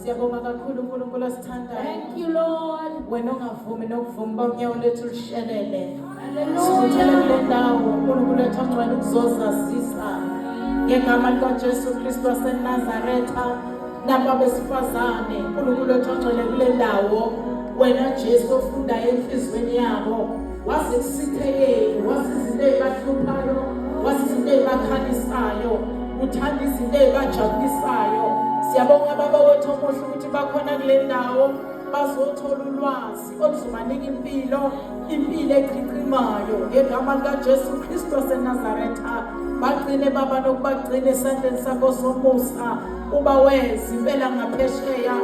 Siyabonga kakhulu uNkulunkulu asithandayo. Thank you, Lord. Wena ongavumi nokuvuma unyawo lethu lushelele. Hallelujah. Sikuthele kule ndawo uNkulunkulu wethu agcwele ukuzozazisa. Ngegama likaJesu Kristu waseNazaretha nabo besifazane uNkulunkulu wethu agcwele kule ndawo. Wena Jesu ofundayo enhlizweni yabo. Wazi kusithekeni, wazi izinto ezibahluphayo, wazi izinto ezibakhalisayo, uthanda izinto ezibajabulisayo. Siyabonga baba wethu omuhle ukuthi bakhona kule ndawo bazothola ulwazi oluzobanika impilo eqhiqimayo ngegama likaJesu Kristu waseNazaretha. Bagcine baba nokubagcina esandleni sakho somusa, uba wezi impela ngaphesheya,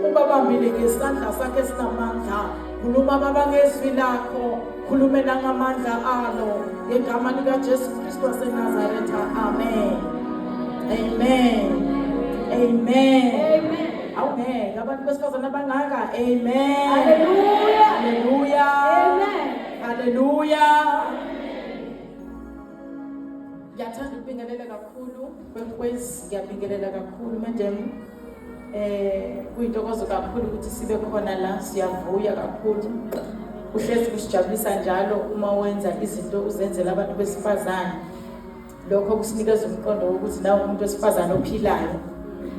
uba bambile ngesandla sakhe esinamandla. Khuluma baba ngezwi lakho, khulume nangamandla alo ngegama likaJesu Kristu waseNazaretha. Amen. Amen. Amen. Amen. Awungeke abantu besifazana abangaka. Amen. Hallelujah. Hallelujah. Amen. Hallelujah. Ngiyathanda ukubingelela kakhulu kwenkwezi, ngiyabingelela kakhulu madam. Kuyintokozo kakhulu ukuthi sibe khona la, siyavuya kakhulu. Uhlezi kusijabulisa njalo uma wenza izinto uzenzela abantu besifazane. Lokho kusinikeza umqondo ukuthi nawe umuntu wesifazane ophilayo,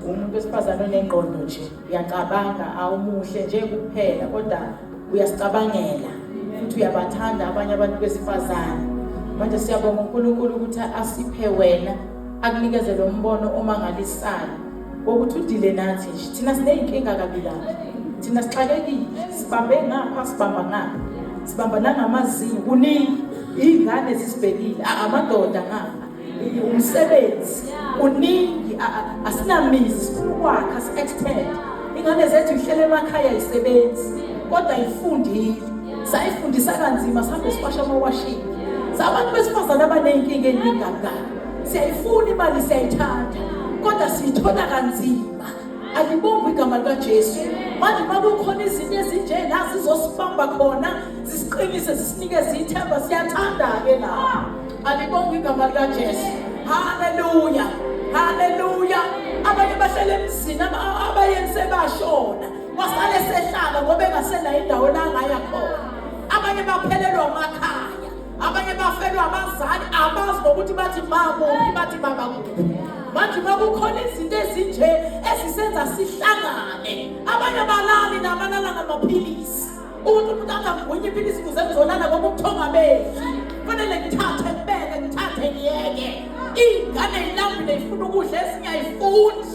umuntu wesifazane onengqondo nje, uyacabanga, awumuhle nje kuphela kodwa uyasicabangela futhi uyabathanda abanye abantu besifazane. Manje siyabonga uNkulunkulu ukuthi asiphe wena, akunikeze lo mbono omangalisayo wokuthi udile nathi nje. Thina sineyinkinga kabilana, thina sixakekile, sibambe ngapha sibamba ngapha, sibamba nangamazinyo, kuningi ingane zisibhekile, amadoda ngapha, umsebenzi kuningi, asinamizi, sifuna ukwakha si-extend. Ingane zethu ihlele emakhaya isebenzi kodwa ifundile, sayifundisa kanzima, sihambe siwasha amawashini. Sabantu besifazane abaneyinkinga eningangani, siyayifuna imali, siyayithanda kodwa siyithola kanzima. Alibonge igama likaJesu. Manje makukhona izinto ezinjena sizosibamba khona, zisiqinise, zisinikeze ithemba, siyathanda-ke la. Alibonge igama likaJesu. Hallelujah. Hallelujah. Abanye bahlele emzini, abayenze bashona, wasale sehlala ngoba engasena indawo la ngaya khona. Abanye baphelelwa amakhaya, abanye bafelwa abazali, abazi nokuthi bathi mama, bathi baba kuphi. Manje makukhona izinto ezinje esisenza sihlangane, abanye abalali nabalala ngamaphilisi. Umuntu angavunye iphilisi kuze kuzolala ngoba ubuthonga bethi. Kufanele ngithathe ngibeke, ngithathe ngiyeke. Ingane ilambile ifuna ukudla ezinye ayifundi.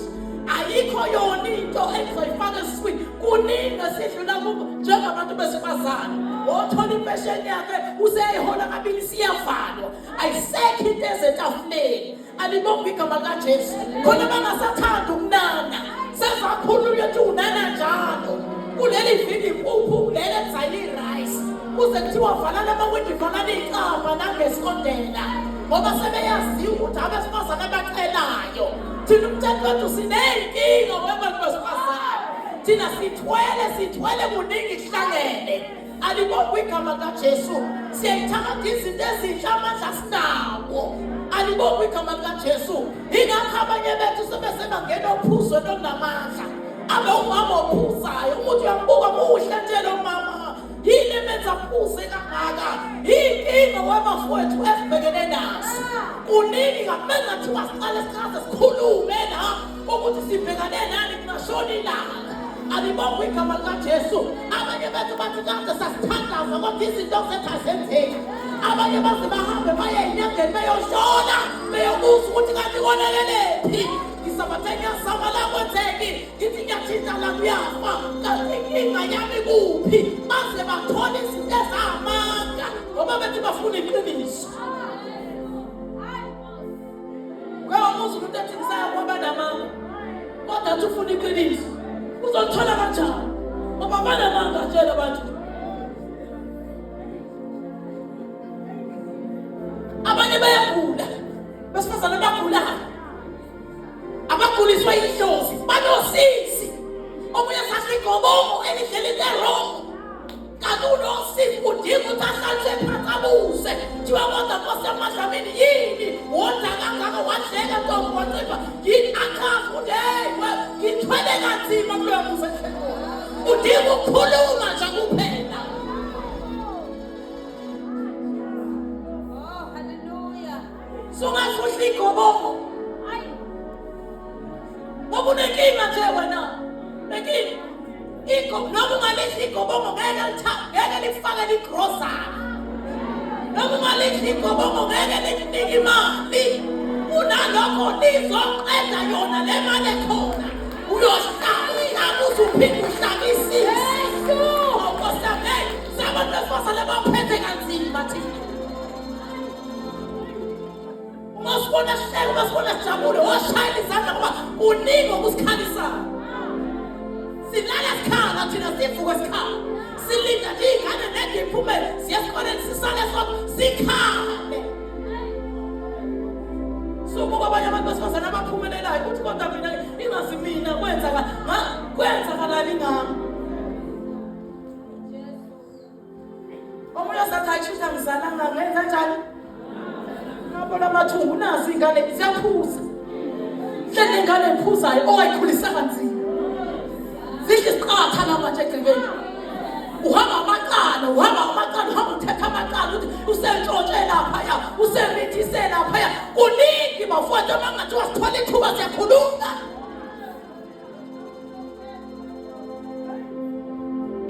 Ayikho yona into ezoyifaka esiswini. Kuningi esidlula kubo njengabantu besifazane. Othola impesheni yakhe useyihola kabili siyavalwa. Ayisekho into ezetafuleni. Alibonge igama likaJesu. Khona bangasathanda ukunana. Sezakhululwe ukuthi unana njalo. Kuleli viki impuphu lele enzayile rice. Kuze kuthiwa valana amawindi, valana iy'caba nangesikondela. Ngoba sebeyaziwa ukuthi abesifazane abacelayo. Thina umthetho wethu siney'nkinga webantu besifazane. Thina sithwele kuningi kuhlangene. Alibonge igama likaJesu. Siyayithakatha izinto ezinhle amandla sinawo. Alibonge igama likaJesu. Ingakho abanye bethu sebesebangena ophuzweni olunamandla. Abe umama ophuzayo, ukuthi uyambuka muhle nje lo mama. Yini emenza aphuze kangaka? Inkinga wabafowethu esibhekene nazo. Kuningi ngamenza thiwa siqale sichaze sikhulume la ukuthi sibhekane nani kungashona ilanga. Alibonge igama likaJesu. Abanye bethu bathi kade sasithandaza kodwa izinto zethu azenzeki. Abanye baze bahambe baye enyangeni beyoshona, beyobuza ukuthi kanti konekelephi. Ngisabathenya sama la kwenzeki, ngithi ngiyathinta la kuyafa, kanti inkinga yami kuphi? Baze bathola izinto ezamanga ngoba bethi bafuna iqiniso. Kwewamuza umuntu ethi ngisaya kwaba namanga kodwa athi ufuna iqiniso, uzolithola kanjani? Ngoba banamanga tshela abantu. Abanye bayagula, besifazane bagulayo, abaguliswa yidlozi, banosisi. Omunye sathi igobomo elihleli lerongo. Kanti unosisi udinga ukuthi ahlaliswe phansi abuze. Thiwa kodwa Nkosi yamadlamini yini? Wonza kangaka, wahleka ntombi wacipha. Yini akazi ukuthi hey, ngithwele kanti kanzima kuloyo muzi ekhona. Udinga ukukhuluma nje kuphela. Oh, hallelujah. Sungafuhla igobongo. Ngoba unenkinga nje wena. Nenkinga. Noma ungalihla igobongo ngeke lifake igrosari. Noma ungalihla igobongo ngeke likunike imali. Unalokho lizoqeda yona le mali ekhona. Uyohlala uzuphinde uhlabisise. Awukosame sabantu besifazane baphethe kanzima thina. Umasibona sihlele, umasibona sijabule, woshayela izandla ngoba uningi okusikhalisayo. Silala sikhala thina sivuka sikhala. Silinda nje ingane nede iphume siya esikoleni sisale sonke sikhale. Sokuba abanye abantu besifazane abaphumelelayo ukuthi kodwa mina ingazi mina kwenzakalani ngami. Omunye sathi ayishuza ngizalanga ngenza njani? Ngabona amathungu nazi ingane ziyaphuza. Hlele ingane ephuzayo owayikhulisa kanzima. Zidle isiqatha namanje egcekeni. Uhamba amaqala, uhamba uthetha amaqala ukuthi usentshontshe laphaya, usemithise laphaya. Kuningi bafowethu abangathi wasithola ithuba siyakhuluma.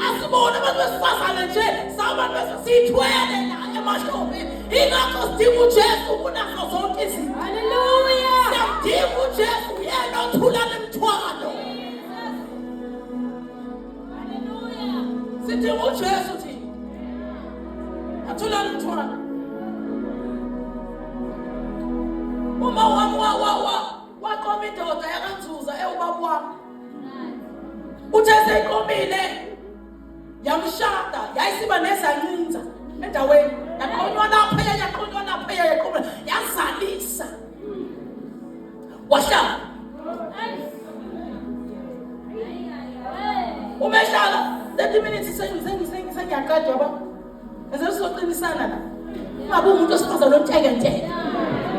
Asibone abantu besifazane nje, sabantu besithwele la emahlombe. Ingakho sidinga uJesu kunazo zonke izinto. Hallelujah. Sidinga uJesu yena othula nemthwalo. Sidinga uJesu thina. Athula nemthwalo. Uma waqoma indoda yakanzuza ewubaba wami. Uthe seyiqomile yamshada yayisiba nezancinza endaweni yaqonywa lapha yaqoma yazalisa. Wahlala. Umehlala 30 minutes sengiyaqeda yabo. Ezoqinisana la. Ungabe umuntu osifazana ontekenteke.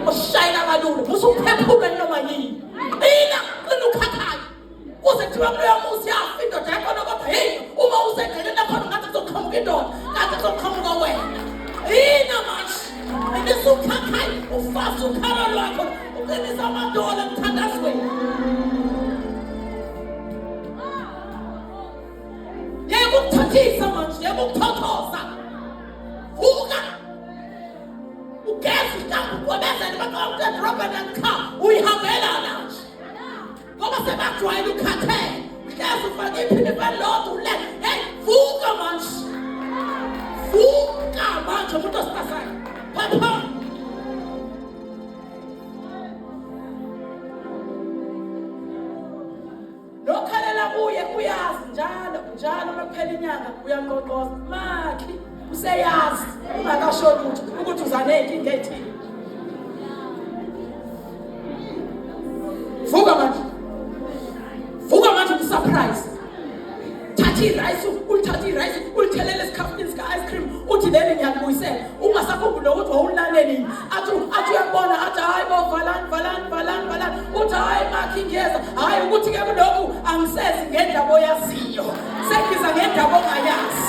Oshayela kalula, usuphephula noma yini. Qina ukhakhaya. Kuze kuthiwa kuloyo muzi yafa indoda yakho ngoba hey, uma uzegcele lapha ngathi kuzoqhamuka indoda, ngathi kuzoqhamuka wena. Yina manje. Ayisukhakhayi ufazi ukhala lwakho, uqinisa amadola emthandazweni. Yebo ukuthathisa manje, yebo ukuthothoza. Vuka. Ugesi kambe kwabezani bakho Robert and car uyihambela nje. Ngoba sebajwayela ukhathela. Hlezi ufake iphini balodwa ule. Hey, vuka manje. Vuka manje umuntu osifazane. Papa. Lokhalela kuye uyazi njalo makuphela inyanga uyaqoqoza. Makhi useyazi ungakasho lutho ukuthi uzaneke ingethini. Vuka manje usurprise. Thatha i-rice, ulithelele esikhafini sika ice cream, uthi leli ngiyakubuyisela. Ungasakhumbula ukuthi wawulaleni. Athi uyabona athi hayi bo valani. Uthi hayi makhi ngiyeza. Hayi ukuthi ke lokhu angisezi ngendaba oyaziyo. Sengiza ngendaba ongayazi.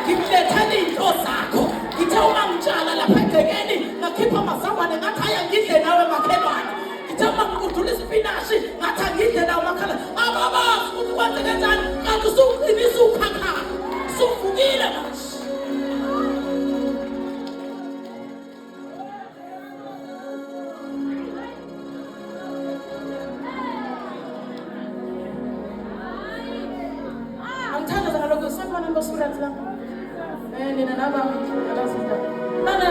Ngimlethela into zakho. Ngithe uma ngitshala lapha egcekeni ngakhipha amazambane ngathi haya ngidle nawe makhelwane. Ngithema ngikudula isipinashi ngathi ngidle nawe makhala. Ababazi ukuthi kwenze kanjani ngathi usuqinisa ukhakha. Suvukile manje. Angithandaza ngalokho sakhona ngosifundazwe la. Nina nabami ngiyazida. Mana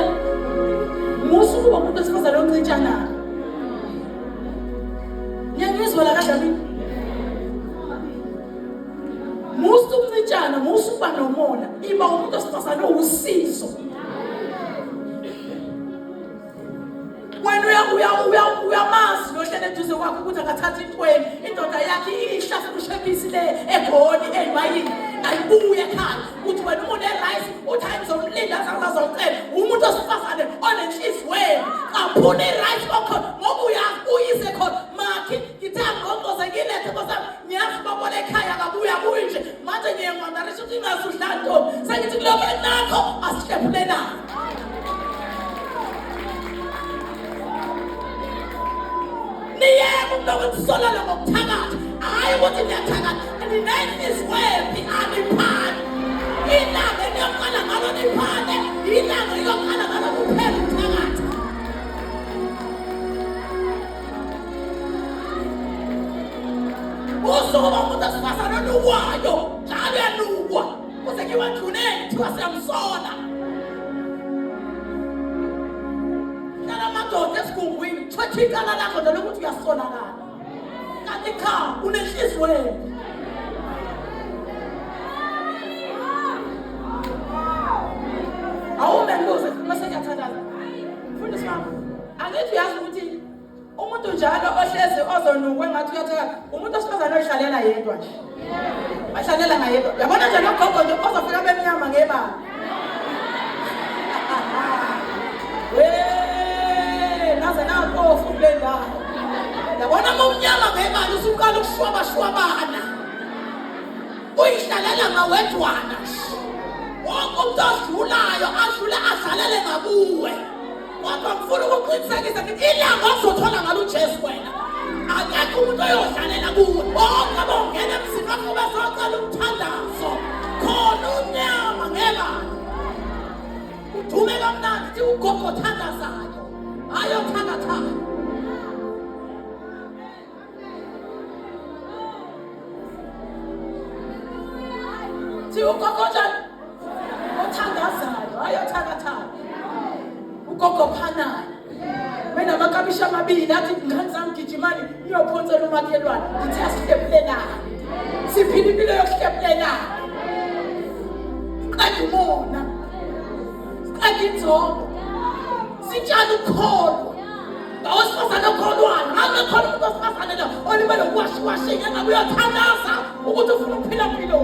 musu kuba umuntu osifazana oncitshana. Ngiyangizwa la kadlami. Musu uncitshana, musu kuba nomona. Iba umuntu osifazana usizo. Wena uyamazi nohlele eduze kwakho ukuthi akathatha intweni. Indoda yakhe ihlase kushebisi le egoli emayini. Ayibuye ekhaya uthi wena umuntu erice uthi ayizomlinda azazocela umuntu osifazane onenhliziyo aphune irice wakho ngoba uyise khona makhi ngithe ngqoqo ngithokozekile Nkosi yami ngiyazi babona ekhaya kabuya kunje manje ngiyangondarisha ukuthi ingasudla ntombi sengithi kuloko nakho asihlephulelana niyeke umuntu okusolala ngokuthakatha hayi ukuthi niyathakatha ninenhliziyephi aniphane ilanga eliyoqala ngalo niphane ilanga eliyoqala ngalo kuphela ukuthakatha usuku umuntu asifazane onukwayo njalo uyanukwa kuze ngiwadlulele kuthiwa siyamsola amadoda esigungwini thatha ikala lakho nje lokuthi uyasonakala kanti cha unenhliziyo awume mbuze mase ngiyathandaza mfundisi wami angithi uyazi ukuthi umuntu njalo ohlezi ozonukwe ngathi uyathakala umuntu osifazane oyihlalela yedwa nje bahlalela ngayedwa yabona nje nogogo nje ozofika bemnyama ngebala naze nakofu kule ndawo yabona umnyama ngebala usuqala ukushwabashwabana uyihlalela ngawedwana wonke umuntu odlulayo adlule adlalele ngakuwe kodwa ngifuna ukuqinisekisa ukuthi ilanga ozothola ngalo uJesu wena akekho umuntu oyodlalela kuwe bonke abongena emzini wakho bezocela umthandazo khona unyama ngebala udume kamnandi uthi ugogo othandazayo hayi othakathayo thi ugogo njani othandazayo hayi othakathayo ugogo phanayo mina amakamisha amabili athi ngani zami gijimani niyophonsela umakhelwane ngithi asihlephulelana siphila impilo yokuhlephulelana qeda umona qeda inzondo sitshale ukholo awusifazane okholwayo angekholwa umuntu osifazane lo olimele ukuwashiwashe ngengabe uyathandaza ukuthi ufuna ukuphila impilo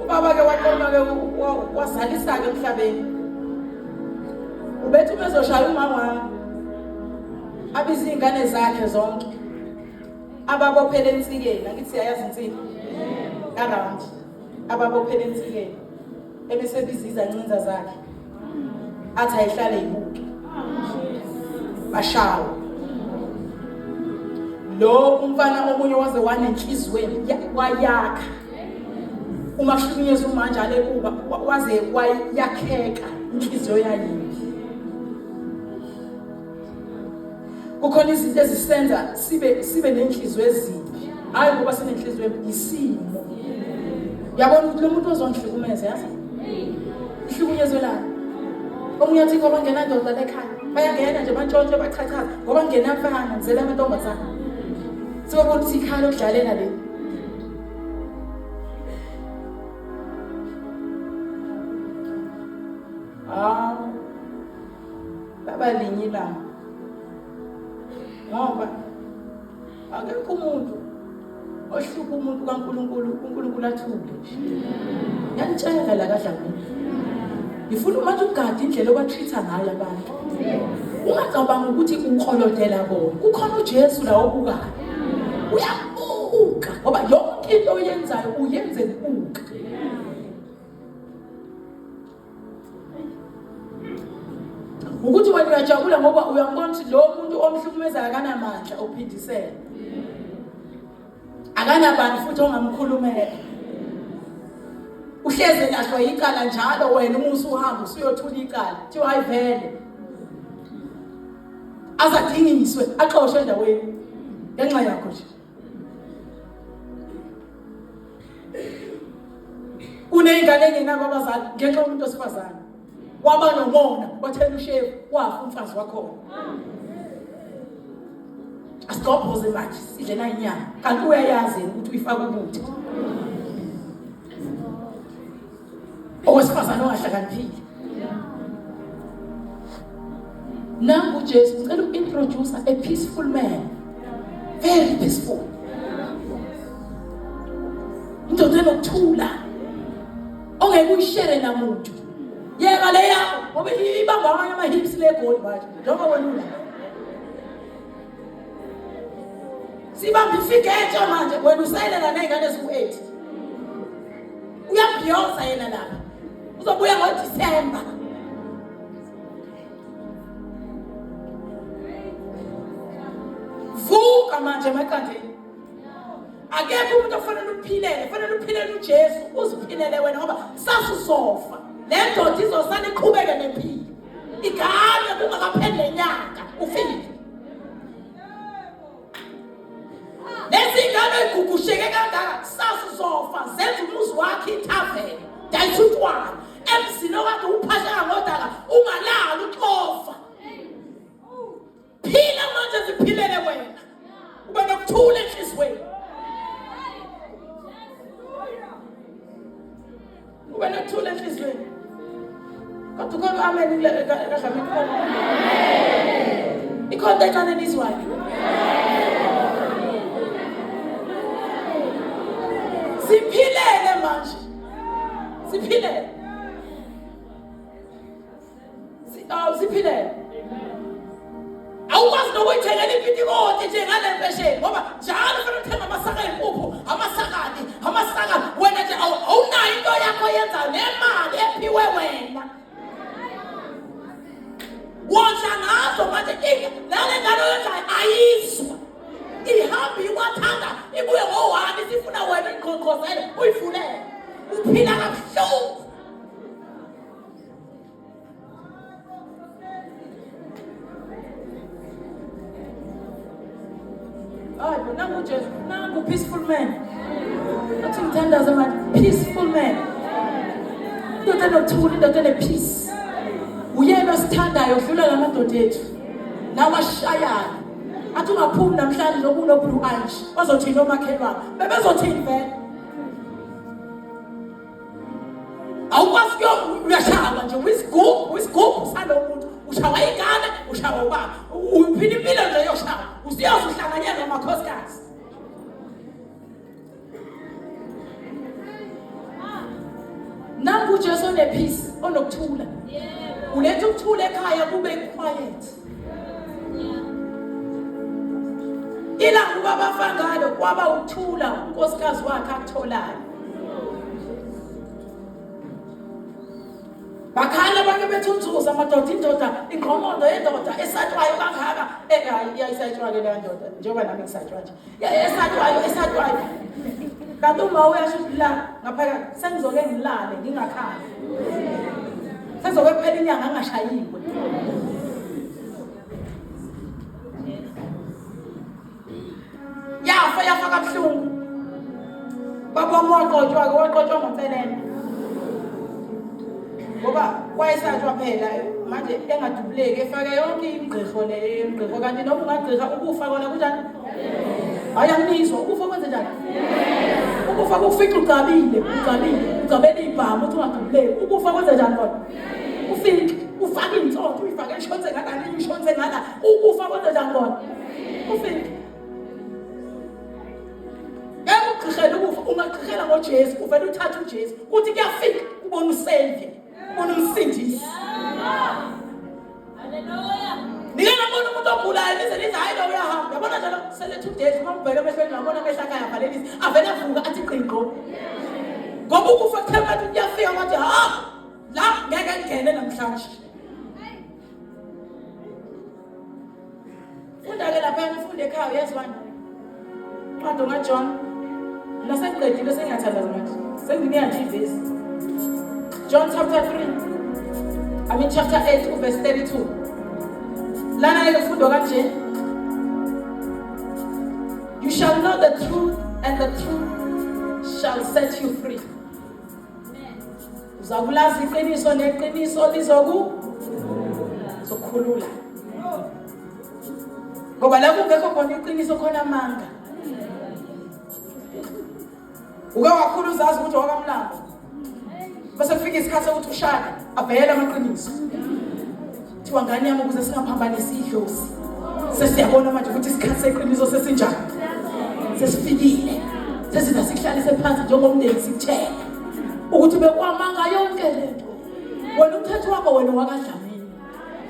ubaba-ke waqoma-ke wazalisa-ke emhlabeni ubethi umezoshaya umama wami abize iy'ngane zakhe zonke ababophele ensikeni angithi siyayazi insika around ababophele ensikeni ebesebiza izancinza zakhe athi ayihlale yibuke bashawa lo umfana omunye waze wanenhliziyo wayakha uma kuhlukunyezwa manje ale kuba waze wayakheka inhliziyo yayiphi kukhona izinto ezisenza sibe nenhliziyo ezimbi hayi ngoba sinenhliziyo isimo yabona ukuthi lo muntu ozongihlukumeza yazi ihlukunyezwe la omunye athi ngoba ngena ndoda lekhaya bayangena nje bantshontshe bachachaza ngoba ngena mfana ngizela amantombazana sibona ukuthi ikhaya lokudlalela le baba linye la ngoba akekho umuntu ohlupha umuntu kaNkulunkulu uNkulunkulu athule yanitshela la kaDlamu ngifuna manje ugade indlela obatreata ngayo abantu ungacabanga ukuthi ukholodela bona kukhona uJesu la obukayo uyabuka ngoba yonke into oyenzayo uyenze ubuka ukuthi wena uyajabula ngoba uyambona ukuthi lo muntu omhlukumeza akanamandla ophindisela akanabantu futhi ongamkhulumela uhleze lahlwa ikala njalo wena uma usuhamba usuyothula ikala thiwa ayivele azadingiswe axoshwe endaweni ngenxa yakho nje uneyingane engenabo abazali ngenxa yomuntu osifazane waba nomona wathela ushefu wafa umfazi wakhona asigobhoze manje sidle nayinyama kanti uyayazi ukuthi uyifaka ubuthi owesifazane ongahlakaniphile nangu uJesu ucela uku-introduce a peaceful man very peaceful indoda enokuthula ongeke uyishare namuntu. Yeka le yakho ngoba ibamba amanye ama-hips legoli manje njengoba wena ula. Sibamba ifigetsha manje wena usayelela ney'ngane eziku-8. Uyabhiyoza yena lapha. Uzobuya ngoDisemba. Vuka manje emaqandeni. Akekho umuntu ofanele uphilele, kufanele uphilele uJesu, uziphilele wena ngoba sasusofa. Le ndoda izosala iqhubeke nempilo. Igane kungakapheli lenyanga ufile. Lezi ngane igugusheke kangaka sasusofa zenza umuzi wakhe ithaveni. Dayisutwana. Emzini okade uphashaka ngodala ungalali uxofa. Phila manje ziphilele wena. Ube nokuthula enhliziyweni. Ube nokuthula enhliziyweni. Kodwa ukhona amen kaHlamini khona. Ikhona encane nizwayo. Siphilele manje. Siphilele. Siphilele. Awukwazi nokuyithengela ipitikote njengale mpesheni ngoba njalo kufanele uthenga amasaka empuphu, amasakani wena nje awunayo into yakho yenzayo nemali ephiwe wena. Wondla ngazo manje nale ngane oyenzayo ayizwa. Ihamba ikwathanda ibuye ngo-1 isifuna wena iqhoqhozele uyifulele. Uphila kabuhlungu. Hayi bona nguJesu, nangu peaceful man. Athi ngithandaza manje, peaceful man. Indoda enothula, indoda ene-peace. Uyena osithandayo udlula lamadoda ethu. Nawashayana. Athi ungaphumi namhlanje nokuno-blue ange. Bazothini omakhelwane? Bebezothini vele? Awukwazi uyashaywa nje wisigubhu salo muntu. Ushawa ingane, ushawa ubaba. Uphila impilo nje yoshawa. Usiyazi uhlanganyela namakhosikazi. Nangu uJesu one-peace, onokuthula. Uletha ukuthula ekhaya kube quiet. Ilanga ubaba afa ngalo kwaba ukuthula unkosikazi wakhe akutholayo. Bakhala abanye bethunzuza amadoda indoda ingqomondo yendoda esatshwayo kangaka yayisatshwayo leyo ndoda njengoba nami ngisatshwa nje esatshwayo kanti uma uyasho la ngaphakathi sengizoke ngilale ngingakhali sengizoke kuphela inyanga ngashayiwe. Yafa kabuhlungu. Baba waqotshwa ngomfelene. Ngoba wayesatshwa phela manje engadubuleki efake yonke imigqixo kanti noma ungagqixha ukufa kona kunjani? Ayangizwa ukufa kwenze njani? Ukufa kufica ugcabele ibhamu uthi ungadubuleki. Ukufa kwenze njani kona? Ufike ufake insonto uyifake ishonze ngala linye ishonze ngala. Ukufa kwenze njani kona? Ufike ugqixela ukufa ungagqixela ngoJesu uvele uthathe uJesu uthi kuyafika ubone uSavior. Unomsindisi. Hallelujah. Ningabona umuntu ogulayo bese lithi hayi lo uyahamba. Yabona njalo sele 2 days mawubheka emehlweni ngabona amehla akhe ayavalelisa avela avuka athi qinqo. Ngoba ukufa kuthema ukuthi kuyafika ngathi la ngeke ngene namhlanje. Funda ke lapha ufunde ekhaya uyazibani. Incwadi kaJohn. Nasengiqedile sengiyathanda manje. Sengingiyathi ivesi. John chapter 3. Chapter 8 verse 32. Lana yefundwa kanje. You shall know the truth and the truth shall set you free. Uzakulazi iqiniso neqiniso lizokukhulula. Ngoba la kungekho khona iqiniso khona amanga. Uke wakhulu uzazi ukuthi wakamlambo. Bese kufika isikhathi sokuthi ushade avele amaqiniso. Thiwa ngane yami ukuze singaphambanisi idlozi. Sesiyabona manje ukuthi isikhathi seqiniso sesinjani. Sesifikile. Sesizasihlale sephansi njengomndeni sikuthele. ukuthi bekwamanga yonke lento wena umthetho wakho wena wakadlamini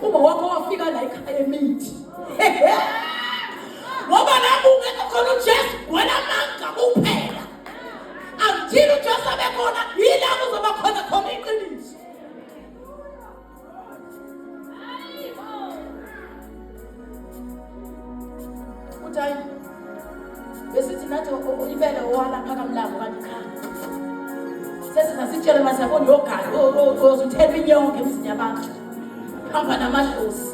uma wakho wafika la ekhaya emithi ngoba lapho ungekho khona uJesu wena manga kuphela until uJesu abekhona yila kuzoba khona iqiniso uthayi besithi nathi ibele owala phakamlambo kanti khaya sesingasitshela masabona yogalo ozuthelwa inyongo emzini yabantu hamba namadlozi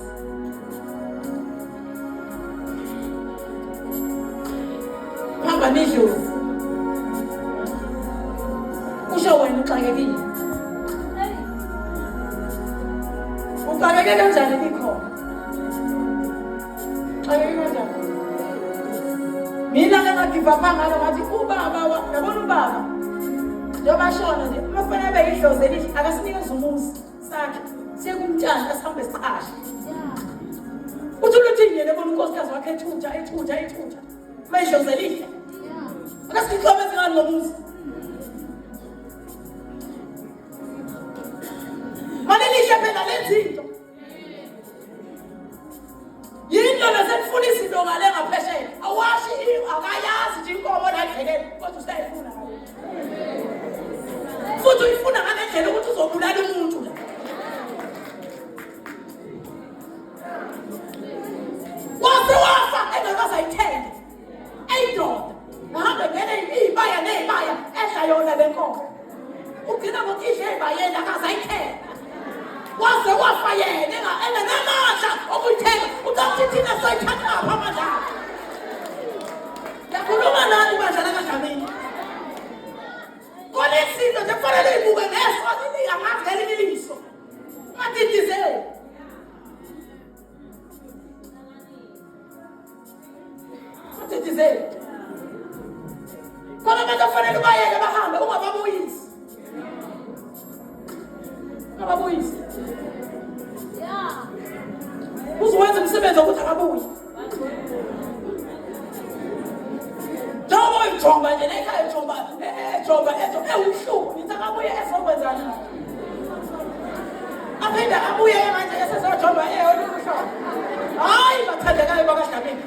hamba nedlozi kusho wena uxakekile uxakeke kanjani likhona uxakeke kanjani mina ngingagivapanga ngathi ubaba yabona ubaba Jobashona nje umfana beyidloze lithi akasinikeze umuzi sakhe siye kumntana asihambe siqashe uthi luthini yena bona unkosikazi wakhe ethutha mayidloze lihle akasikhome zingani ngomuzi manje lihle phela lezinto yinto lesifuna izinto ngale ngaphesheya awashi akayazi nje inkomo la egcekeni kodwa usayifuna futhi uyifuna ngale ndlela ukuthi uzobulala umuntu la wafa engakazayithenge eyindoda ngahambe ngene ibaya nebaya edla yona le nkomo ugcina ngokidla ebayeni akazayithenge wafa yena engenamandla okuyithenga uthi thina soyithatha ngapha amandla yakhuluma nani bandla lakadlamini kole izinto nje kufanele ibuke ngeso angaveli iliso ungadidizeli kona abantu kufanele bayeke bahambe ungababuyisi uzowenza umsebenzi wokuthi akabuyi njengoba uyijonga nje nekhaya ejonga ewuhlupho nithi akabuye ezokwenzani aphinde abuye manje esezojonga oluhlobo hayi bathandekayo bakadlamini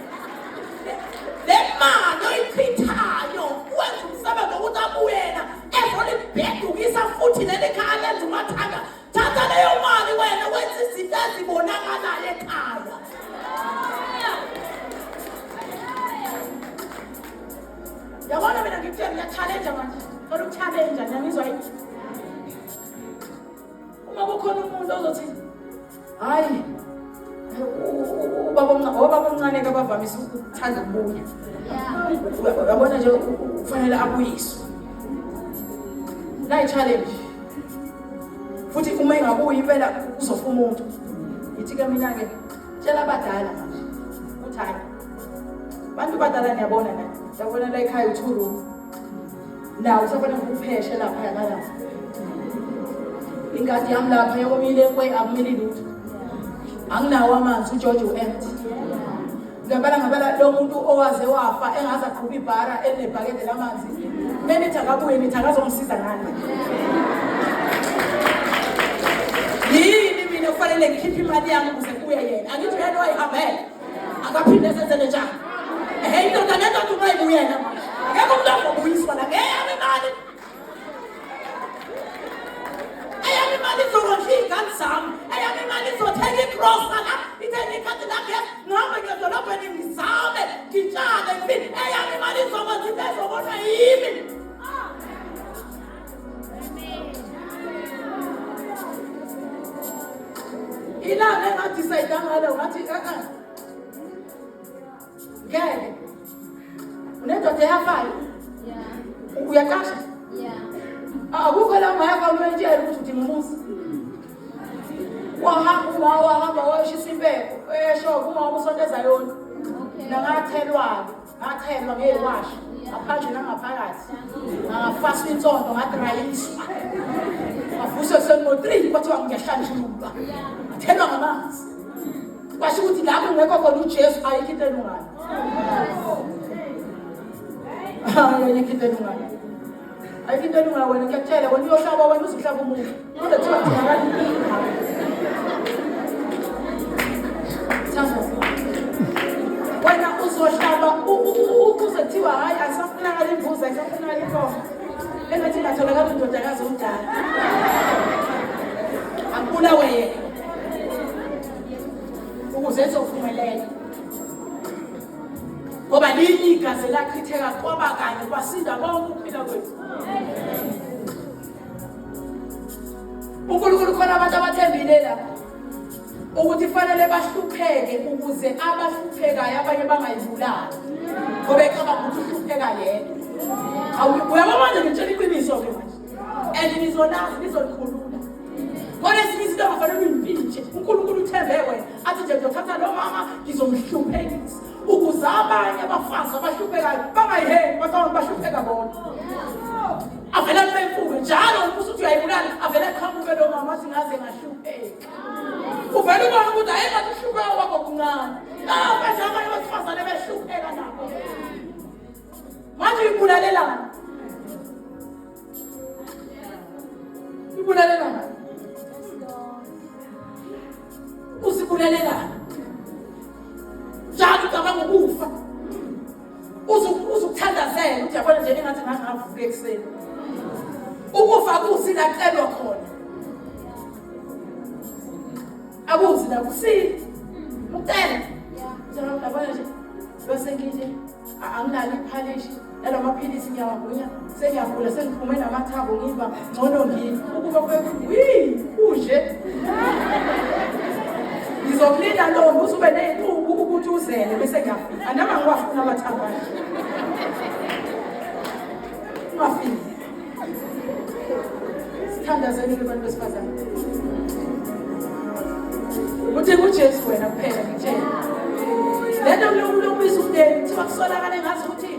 le mali oyichithayo wenza umsebenzi wokuthi abuyena ezolibhedukisa futhi leli khaya lenza umathanga thatha leyo mali wena wenza izinto ezibonakalayo ekhaya yabona mina ngikutshela ngiyachallenge manje kodwa ukuchallenge ngiyangizwa yini uma kukhona umuntu ozothi hayi ubaba omncane ke bavamise ukuthanda ukubuya yabona nje kufanele abuyiswe la i-challenge futhi uma engabuyi impela uzofa umuntu yithi ke mina ke tshela abadala manje uthi hayi bantu badala niyabona na yabona la ekhaya uthulu nawo usafanele ukupheshe lapha yana ingadi yami lapha yokomile akumili lutho anginawo amanzi uGeorge uempty ngabala lo muntu owaze wafa engaza qhuba ibhara enebhakede lamanzi menithi akabuye nithi akazongisiza ngani yini mina kufanele ngikhiphe imali yami ukuze kuye yena angithi yena wayihambela akaphinde senzele njani indoda nendoda ungayibuyela manje ngeke umuntu angobuyiswa la ngeyami imali eyami imali izokondla iy'ngane zami eyami imali izothenga igrosa la ithenge ikhadi lakhe ngihamba ngiyedolobheni ngizame ngitshale ngifini eyami imali izokwenza into ezobonwa yimi ilanga engadicayida ngalo ngathi ngeke unendoda eyafayo uyaqasha akukho la ungayaka uyentshela ukuthi udinga umuzi wahamba washisa impepho eshoka uma ubusondeza yona nangathelwa ngeyiwashi ngaphandle nangaphakathi ngafaswa insondo ngadrayiswa ngavuswa ekuseni ngo-3 kwathiwa ngiyahlanja umuba thelwa ngamanzi kwasho ukuthi lapho ngekho khona uJesu ayikho into elungane ayikho into elungane ayikho into elunga wena ngiyakutshela wena uyohlaba wena uzuhlaba umuntu kodwa kuthiwa thina wena uzohlaba uzothiwa hayi asafunakala imbuzi asafunakala inkomo engathi ngatholakala indodakazi omdala akubulawe yena ukuze ezophumelela ngoba linye igazi lachitheka kwaba kanye kwasinda bonke ukuphila kwethu. uNkulunkulu khona abantu abathembile la ukuthi fanele bahlupheke ukuze abahluphekayo abanye bangayibulali ngoba ecabanga ukuthi uhlupheka yena. Uyabona ngitshela iqiniso ke manje and nizolazi nizolikhulula ngoba esinye izinto afanele uyimpintshe. uNkulunkulu uthembe wena athi nje ngizothatha lo mama ngizomhluphekisa ukuze abanye abafazi abahluphekayo bangayiheli bakwazi bahlupheka bona. Avela bemfuke njalo usuthi uyayibulala avela eqhamuke lo mama athi ngaze ngahlupheka. Uvela ubona ukuthi ayekho ukuhlupheka kwakho kuncane. Manje abanye abafazane behlupheka nabo. Manje uyibulalelana. Uyibulalelana. Uzibulalelana. Njalo ucabanga ukufa. Uzukuthandazela ukuthi yabona nje engathi ngangavuka ekseni. Ukufa kusi la kucelwa khona. Akuzi la kusi. Mutele. Njalo yabona nje bese ngithi anginalo iphalishi nalamaphilisi ngiyawagunya sengiyagula sengiphume namathambo ngiba ngcono ngini ukuba uje ngizokulinda lo usube nequbu ukuthi uzele bese ngiyafika anama ngiwafuna amathambo ngafika sithandazeni abantu besifazane uthi uJesu wena kuphela ngitshela lento lokubiza umndeni kuthiwa kusolakala ngazi ukuthi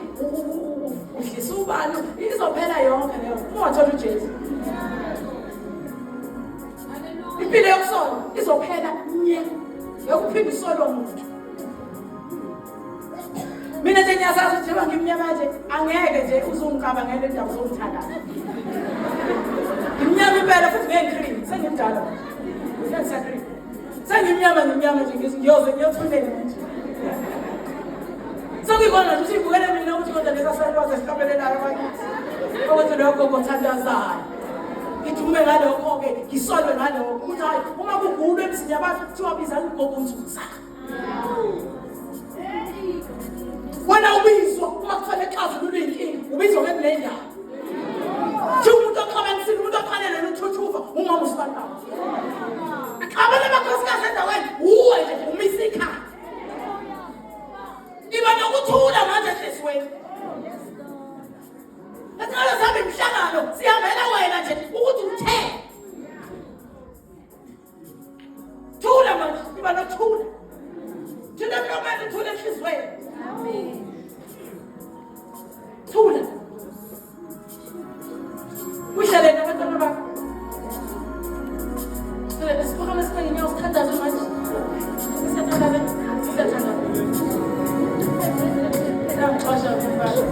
udlisa ubani izophela yonke leyo ungathola uJesu. Impilo yokusola izophela nye yokuphinde isolo umuntu. Mina nje ngiyazazi ukuthi njengoba ngimnyama nje angeke nje uzungicabangela indaba zomthandana. Ngimnyama impela futhi ngengicream sengimdala. Ngisacream. Sengimnyama nje ngiyothundela nje. Sokuyibona ukuthi ibukele mina ukuthi kodwa lesasalwazi esihlabelelayo abakithi. Ukuthi lokho kuthandazayo. Ngithume ngalokho ke ngisolwe ngalokho ukuthi hayi uma kugulwe emsini yabantu kuthiwa biza ngokuzutsa. Wena ubizwa uma kufanele xazulule inkinga ubizwa ngendlela. Thi umuntu oqhabangisile umuntu oqhalele nothuthuva umama usibanda. Abanye bakhosikazi endaweni uwe nje umisika. Iba nokuthula manje ehlizweni. Athana sabe imhlangano siyavela wena nje ukuthi uthe. Thula manje iba nokuthula. Thina manje uthula ehlizweni.